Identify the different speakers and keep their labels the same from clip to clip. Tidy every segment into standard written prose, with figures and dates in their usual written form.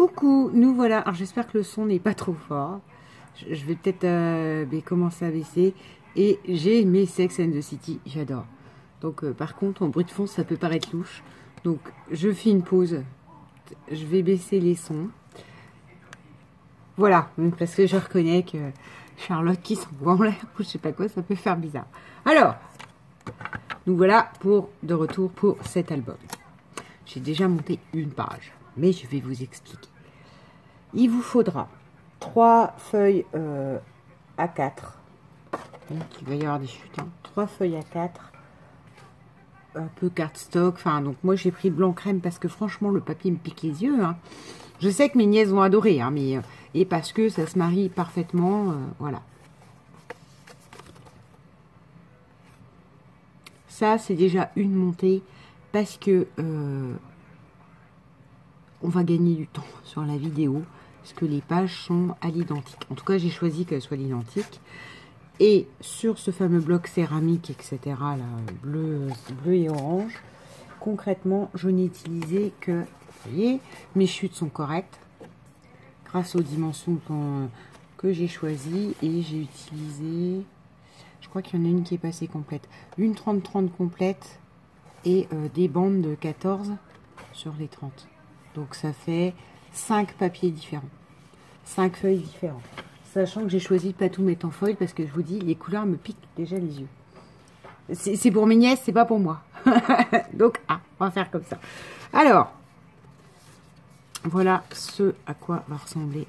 Speaker 1: Coucou, nous voilà. Alors j'espère que le son n'est pas trop fort. Je vais peut-être commencer à baisser. Et j'ai mes Sex and the City, j'adore. Donc par contre, en bruit de fond, ça peut paraître louche. Donc je fais une pause. Je vais baisser les sons. Voilà, parce que je reconnais que Charlotte qui s'envoie en l'air ou je sais pas quoi, ça peut faire bizarre. Alors, nous voilà de retour pour cet album. J'ai déjà monté une page, mais je vais vous expliquer. Il vous faudra 3 feuilles A4. Donc il va y avoir des chutes. 3 feuilles A4. Un peu cardstock. Enfin, donc moi j'ai pris blanc crème parce que franchement le papier me pique les yeux. Hein. Je sais que mes nièces vont adorer, hein, mais et parce que ça se marie parfaitement. Voilà. Ça c'est déjà une montée parce que on va gagner du temps sur la vidéo. Parce que les pages sont à l'identique. En tout cas, j'ai choisi qu'elles soient à l'identique. Et sur ce fameux bloc céramique, etc., là, bleu et orange, concrètement, je n'ai utilisé que, vous voyez, mes chutes sont correctes, grâce aux dimensions que j'ai choisies. Et j'ai utilisé, je crois qu'il y en a une qui est passée complète, une 30-30 complète et des bandes de 14 sur les 30. Donc ça fait 5 papiers différents, 5 feuilles différentes. Sachant que j'ai choisi de pas tout mettre en foil parce que je vous dis, les couleurs me piquent déjà les yeux. C'est pour mes nièces, c'est pas pour moi. Donc, on va faire comme ça. Alors, voilà ce à quoi va ressembler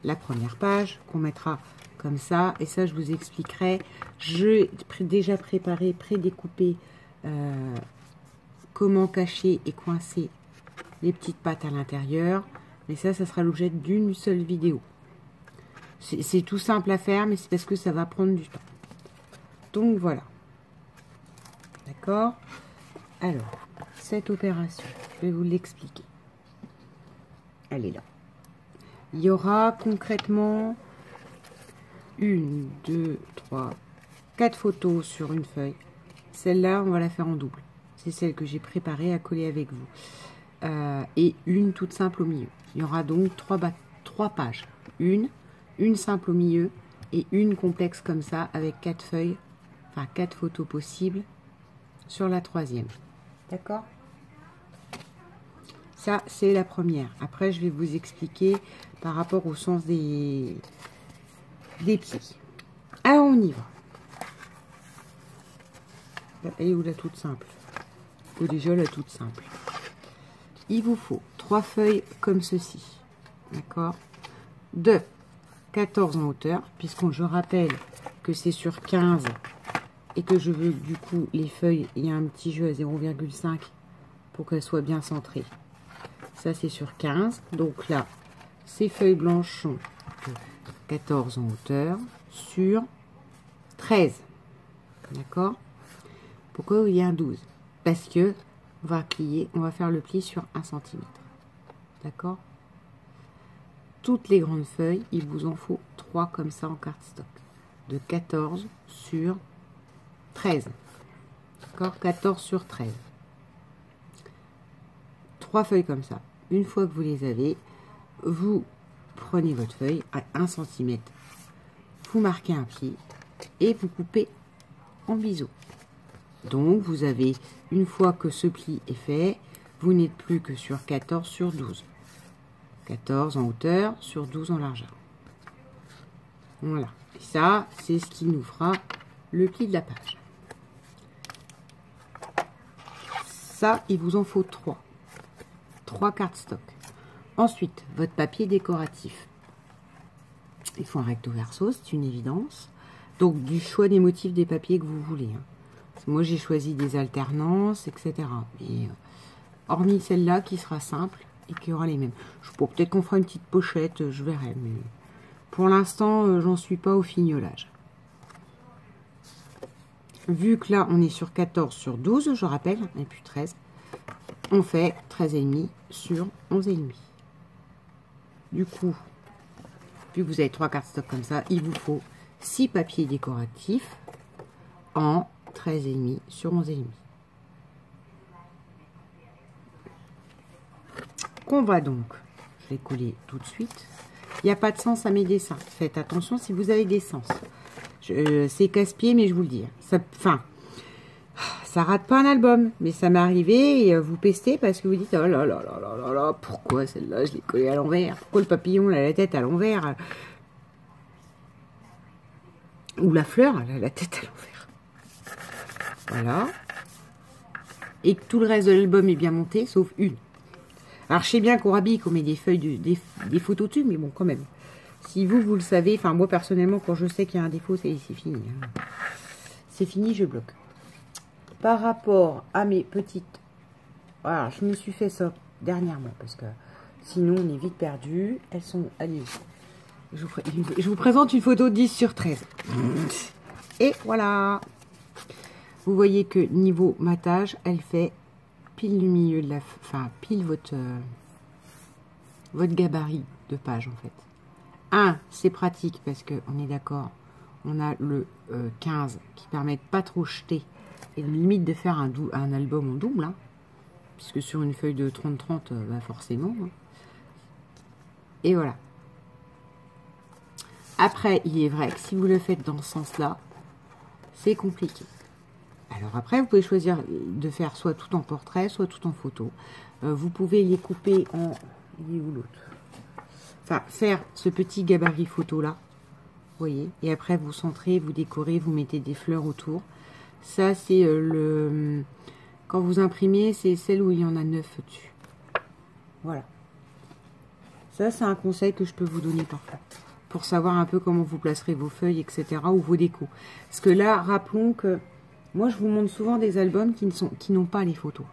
Speaker 1: la première page qu'on mettra comme ça. Et ça, je vous expliquerai. J'ai déjà préparé, prédécoupé comment cacher et coincer les petites pattes à l'intérieur. Mais ça sera l'objet d'une seule vidéo. C'est tout simple à faire, mais c'est parce que ça va prendre du temps. Donc voilà. D'accord? Alors, cette opération, je vais vous l'expliquer. Elle est là. Il y aura concrètement 1, 2, 3, 4 photos sur une feuille. Celle-là, on va la faire en double. C'est celle que j'ai préparée à coller avec vous. Et une toute simple au milieu. Il y aura donc 3 pages. Une simple au milieu et une complexe comme ça avec 4 feuilles, enfin 4 photos possibles sur la troisième. D'accord? Ça, c'est la première. Après, je vais vous expliquer par rapport au sens des pieds. Alors, on y va. Elle est où la toute simple? Ou déjà la toute simple. Il vous faut 3 feuilles comme ceci, d'accord, de 14 en hauteur, puisque je rappelle que c'est sur 15 et que je veux du coup les feuilles, il y a un petit jeu à 0,5 pour qu'elles soient bien centrées. Ça c'est sur 15, donc là, ces feuilles blanches sont de 14 en hauteur sur 13, d'accord. Pourquoi il y a un 12? Parce que on va faire le pli sur 1 cm. D'accord? Toutes les grandes feuilles, il vous en faut 3 comme ça en cardstock. De 14 sur 13. D'accord? 14 sur 13. 3 feuilles comme ça. Une fois que vous les avez, vous prenez votre feuille à 1 cm. Vous marquez un pli et vous coupez en biseau. Donc, vous avez, une fois que ce pli est fait, vous n'êtes plus que sur 14 sur 12. 14 en hauteur sur 12 en largeur. Voilà. Et ça, c'est ce qui nous fera le pli de la page. Ça, il vous en faut 3. 3 cardstock. Ensuite, votre papier décoratif. Il faut un recto verso, c'est une évidence. Donc, du choix des motifs des papiers que vous voulez. Hein. Moi, j'ai choisi des alternances, etc. Et hormis celle-là qui sera simple et qui aura les mêmes. Peut-être qu'on fera une petite pochette, je verrai. Mais pour l'instant, j'en suis pas au fignolage. Vu que là, on est sur 14 sur 12, je rappelle, et puis 13, on fait 13,5 sur 11,5. Du coup, vu que vous avez 3 cardstock comme ça, il vous faut 6 papiers décoratifs en 13,5 sur 11,5. qu'on va donc, je vais coller tout de suite. Il n'y a pas de sens à mes dessins. Faites attention si vous avez des sens. C'est casse-pied, mais je vous le dis. Ça rate pas un album, mais ça m'est arrivé et vous pestez parce que vous dites oh là là là là là là, pourquoi celle-là je l'ai collée à l'envers? Pourquoi le papillon a la tête à l'envers? Ou la fleur elle a la tête à l'envers. Voilà. Et que tout le reste de l'album est bien monté, sauf une. Alors je sais bien qu'on rhabille, qu'on met des feuilles, des photos dessus, mais bon quand même. Si vous le savez, enfin moi personnellement quand je sais qu'il y a un défaut, c'est fini. Hein. C'est fini, je bloque. Par rapport à mes petites... Voilà, je me suis fait ça dernièrement, parce que sinon on est vite perdu. Elles sont... Allez, je vous présente une photo 10 sur 13. Et voilà. Vous voyez que niveau matage, elle fait pile le milieu de la... Enfin, pile votre gabarit de page, en fait. C'est pratique, parce qu'on est d'accord, on a le 15 qui permet de pas trop jeter. Et limite de faire un album en double, hein, puisque sur une feuille de 30-30, bah forcément. Hein. Et voilà. Après, il est vrai que si vous le faites dans ce sens-là, c'est compliqué. Alors après, vous pouvez choisir de faire soit tout en portrait, soit tout en photo. Vous pouvez les couper en... Il est où l'autre? Enfin, faire ce petit gabarit photo-là, vous voyez. Et après, vous centrez, vous décorez, vous mettez des fleurs autour. Ça, c'est le... Quand vous imprimez, c'est celle où il y en a 9 dessus. Voilà. Ça, c'est un conseil que je peux vous donner parfois. Pour savoir un peu comment vous placerez vos feuilles, etc. ou vos décos. Parce que là, rappelons que... Moi, je vous montre souvent des albums qui n'ont pas les photos.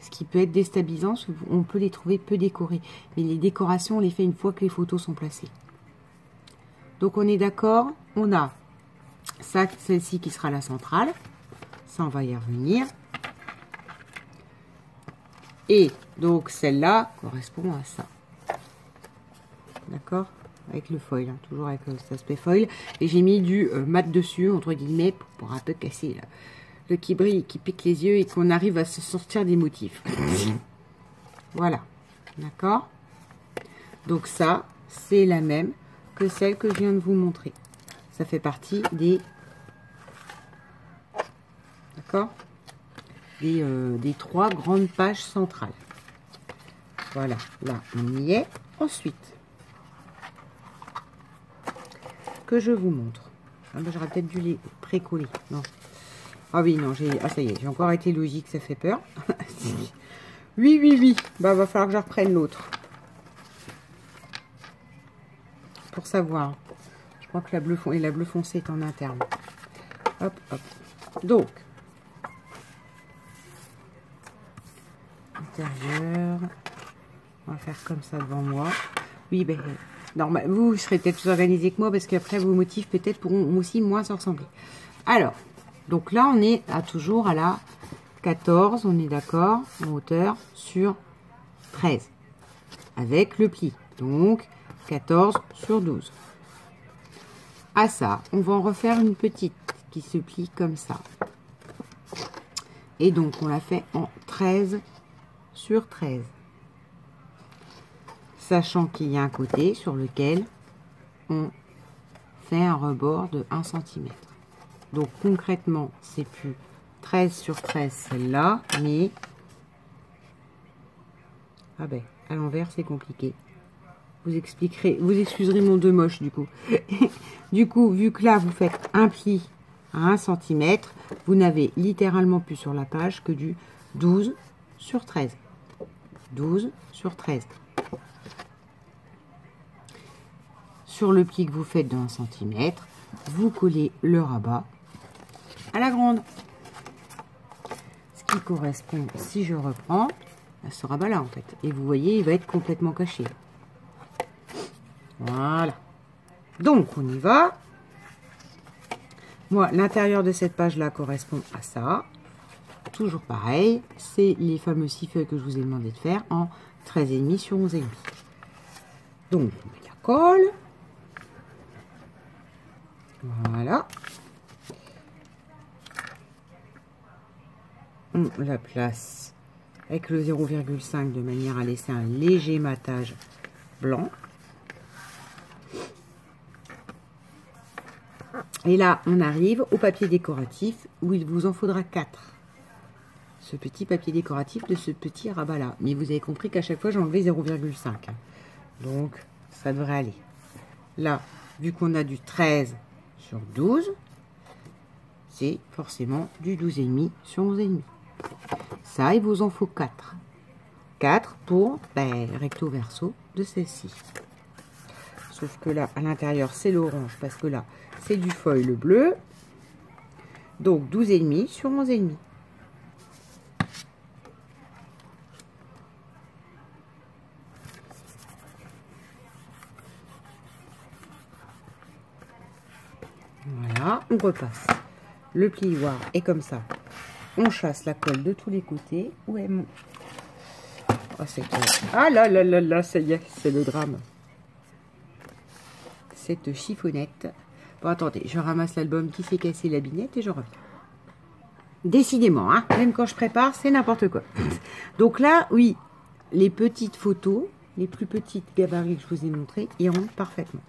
Speaker 1: Ce qui peut être déstabilisant, parce qu'on peut les trouver peu décorés. Mais les décorations, on les fait une fois que les photos sont placées. Donc, on est d'accord. On a... ça, celle-ci qui sera la centrale. Ça, on va y revenir. Et donc, celle-là correspond à ça. D'accord? Avec le foil, hein, toujours avec cet aspect foil. Et j'ai mis du mat dessus, entre guillemets, pour un peu casser là, le qui brille, qui pique les yeux et qu'on arrive à se sortir des motifs. Voilà. D'accord? Donc ça, c'est la même que celle que je viens de vous montrer. Ça fait partie des... D'accord, des 3 grandes pages centrales. Voilà, là, on y est. Ensuite, que je vous montre. Ah ben, j'aurais peut-être dû les précoller. Non. Ah oui, non, ça y est, j'ai encore été logique, ça fait peur. Oui. Bah, va falloir que je reprenne l'autre. Pour savoir. Je crois que la bleu foncé est en interne. Hop. Donc, intérieur, on va faire comme ça devant moi. Oui, ben normal, vous serez peut-être plus organisé que moi parce qu'après vos motifs peut-être pourront aussi moins se ressembler. Alors, donc là on est toujours à la 14, on est d'accord, en hauteur sur 13 avec le pli, donc 14 sur 12. À ça, on va en refaire une petite qui se plie comme ça. Et donc on la fait en 13 sur 13. Sachant qu'il y a un côté sur lequel on fait un rebord de 1 cm. Donc concrètement, c'est plus 13 sur 13 celle-là, mais ah ben, à l'envers c'est compliqué. Vous excuserez mon deux moche du coup. Du coup, vu que là vous faites un pli à 1 cm, vous n'avez littéralement plus sur la page que du 12 sur 13. 12 sur 13. Sur le pli que vous faites de 1 cm, vous collez le rabat à la grande. Ce qui correspond, si je reprends, à ce rabat-là en fait. Et vous voyez, il va être complètement caché. Voilà. Donc, on y va. Moi, l'intérieur de cette page-là correspond à ça. Toujours pareil, c'est les fameux 6 feuilles que je vous ai demandé de faire en 13,5 sur 11,5. Donc, on met la colle. Voilà. On la place avec le 0,5 de manière à laisser un léger matage blanc. Et là, on arrive au papier décoratif où il vous en faudra 4. Ce petit papier décoratif de ce petit rabat-là. Mais vous avez compris qu'à chaque fois, j'ai enlevé 0,5. Donc, ça devrait aller. Là, vu qu'on a du 13 sur 12, c'est forcément du 12,5 sur 11,5. Ça, il vous en faut 4. 4 pour recto verso de celle-ci. Sauf que là, à l'intérieur, c'est l'orange parce que là, c'est du foil bleu. Donc, 12,5 sur 11,5. Voilà, on repasse. Le plioir est comme ça. On chasse la colle de tous les côtés. Où est mon... Oh, ah là là là là, ça y est, c'est le drame. Cette chiffonnette. Bon, attendez, je ramasse l'album qui s'est cassé la binette et je reviens. Décidément, hein, même quand je prépare, c'est n'importe quoi. Donc là, oui, les petites photos, les plus petites gabarits que je vous ai montrées, ils rentrent parfaitement.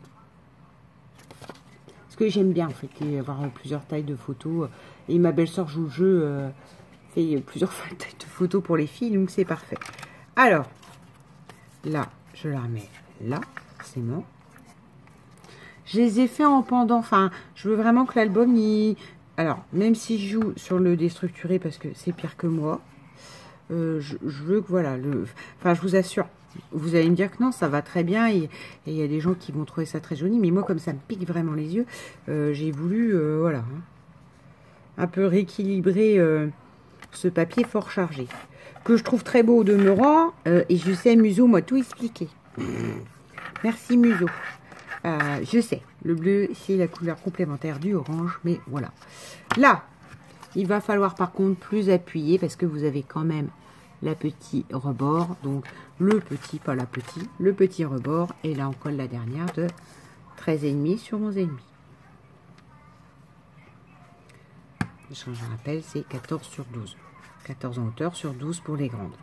Speaker 1: Ce que j'aime bien, en fait, c'est avoir plusieurs tailles de photos. Et ma belle-sœur joue le jeu, fait plusieurs tailles de photos pour les filles, donc c'est parfait. Alors, là, je la remets là, c'est bon. Je les ai fait en pendant, enfin, je veux vraiment que l'album, alors, même si je joue sur le déstructuré, parce que c'est pire que moi, je veux que, voilà, enfin, je vous assure, vous allez me dire que non, ça va très bien, et il y a des gens qui vont trouver ça très joli, mais moi, comme ça me pique vraiment les yeux, j'ai voulu, voilà, hein, un peu rééquilibrer ce papier fort chargé, que je trouve très beau au demeurant, et je sais, Museau m'a tout expliqué. Merci, Museau. Je sais, le bleu, c'est la couleur complémentaire du orange, mais voilà. Là, il va falloir par contre plus appuyer parce que vous avez quand même la petite rebord. Donc, le petit, pas la petite, le petit rebord. Et là, on colle la dernière de 13,5 sur 11,5. Je rappelle, c'est 14 sur 12. 14 en hauteur sur 12 pour les grandes.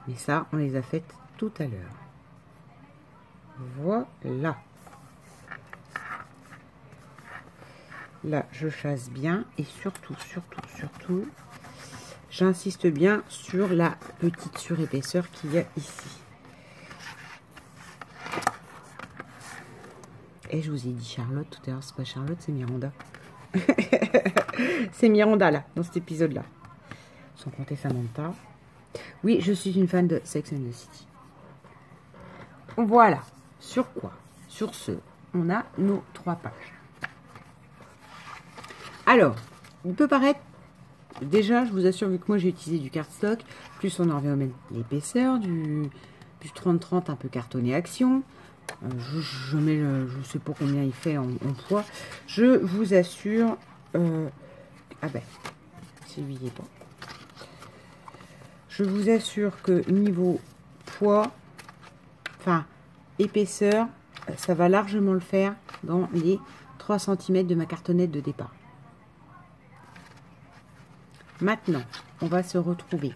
Speaker 1: Mais ça, on les a faites tout à l'heure. Voilà. Là, je chasse bien et surtout, j'insiste bien sur la petite surépaisseur qu'il y a ici. Et je vous ai dit Charlotte tout à l'heure, c'est pas Charlotte, c'est Miranda. C'est Miranda, là, dans cet épisode-là. Sans compter Samantha. Oui, je suis une fan de Sex and the City. Voilà. Sur quoi? Sur ce, on a nos 3 pages. Alors, il peut paraître, déjà, je vous assure, vu que moi j'ai utilisé du cardstock, plus on en revient au même l'épaisseur, du 30-30 un peu cartonné action. Je mets le, je sais pas combien il fait en poids. Je vous assure, ah ben, s'éveillez pas. Je vous assure que niveau poids, enfin épaisseur, ça va largement le faire dans les 3 cm de ma cartonnette de départ. Maintenant, on va se retrouver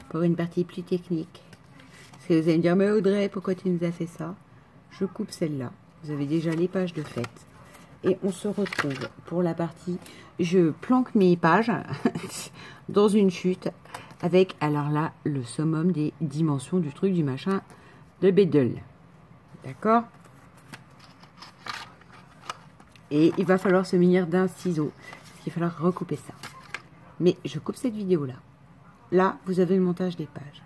Speaker 1: pour une partie plus technique. Parce que vous allez me dire, mais Audrey, pourquoi tu nous as fait ça? Je coupe celle-là. Vous avez déjà les pages de fait. Et on se retrouve pour la partie, je planque mes pages dans une chute avec, alors là, le summum des dimensions du truc, du machin de Beddle. D'accord? Et il va falloir se munir d'un ciseau. Parce qu'il va falloir recouper ça. Mais je coupe cette vidéo-là. Là, vous avez le montage des pages.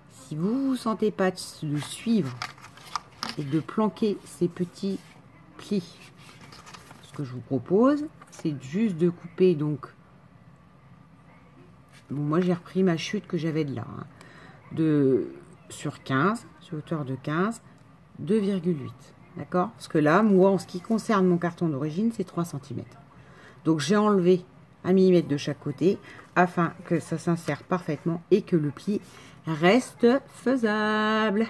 Speaker 1: Si vous ne vous sentez pas de suivre et de planquer ces petits plis, ce que je vous propose, c'est juste de couper, donc, bon, moi j'ai repris ma chute que j'avais de là, hein, sur 15, sur hauteur de 15, 2,8, d'accord? Parce que là, moi, en ce qui concerne mon carton d'origine, c'est 3 cm. Donc j'ai enlevé 1 mm de chaque côté afin que ça s'insère parfaitement et que le pli reste faisable.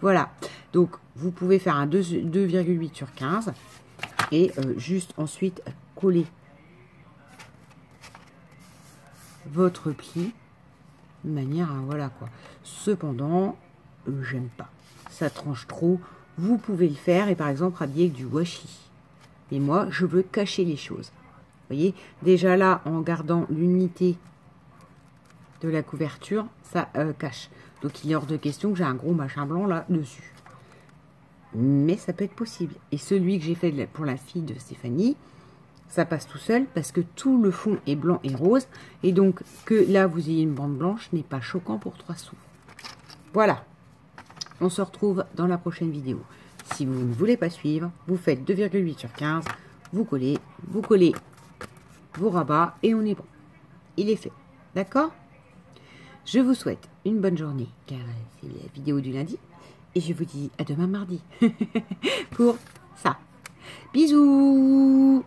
Speaker 1: Voilà, donc vous pouvez faire un 2,8 sur 15 et juste ensuite coller votre pli de manière à, voilà quoi. Cependant, j'aime pas. Ça tranche trop. Vous pouvez le faire et par exemple habiller avec du washi. Et moi, je veux cacher les choses. Vous voyez, déjà là, en gardant l'unité de la couverture, ça cache. Donc il est hors de question que j'ai un gros machin blanc là dessus. Mais ça peut être possible. Et celui que j'ai fait pour la fille de Stéphanie, ça passe tout seul parce que tout le fond est blanc et rose. Et donc que là vous ayez une bande blanche n'est pas choquant pour 3 sous. Voilà. On se retrouve dans la prochaine vidéo. Si vous ne voulez pas suivre, vous faites 2,8 sur 15. Vous collez vos rabats et on est bon. Il est fait. D'accord? Je vous souhaite une bonne journée car c'est la vidéo du lundi. Et je vous dis à demain mardi pour ça. Bisous!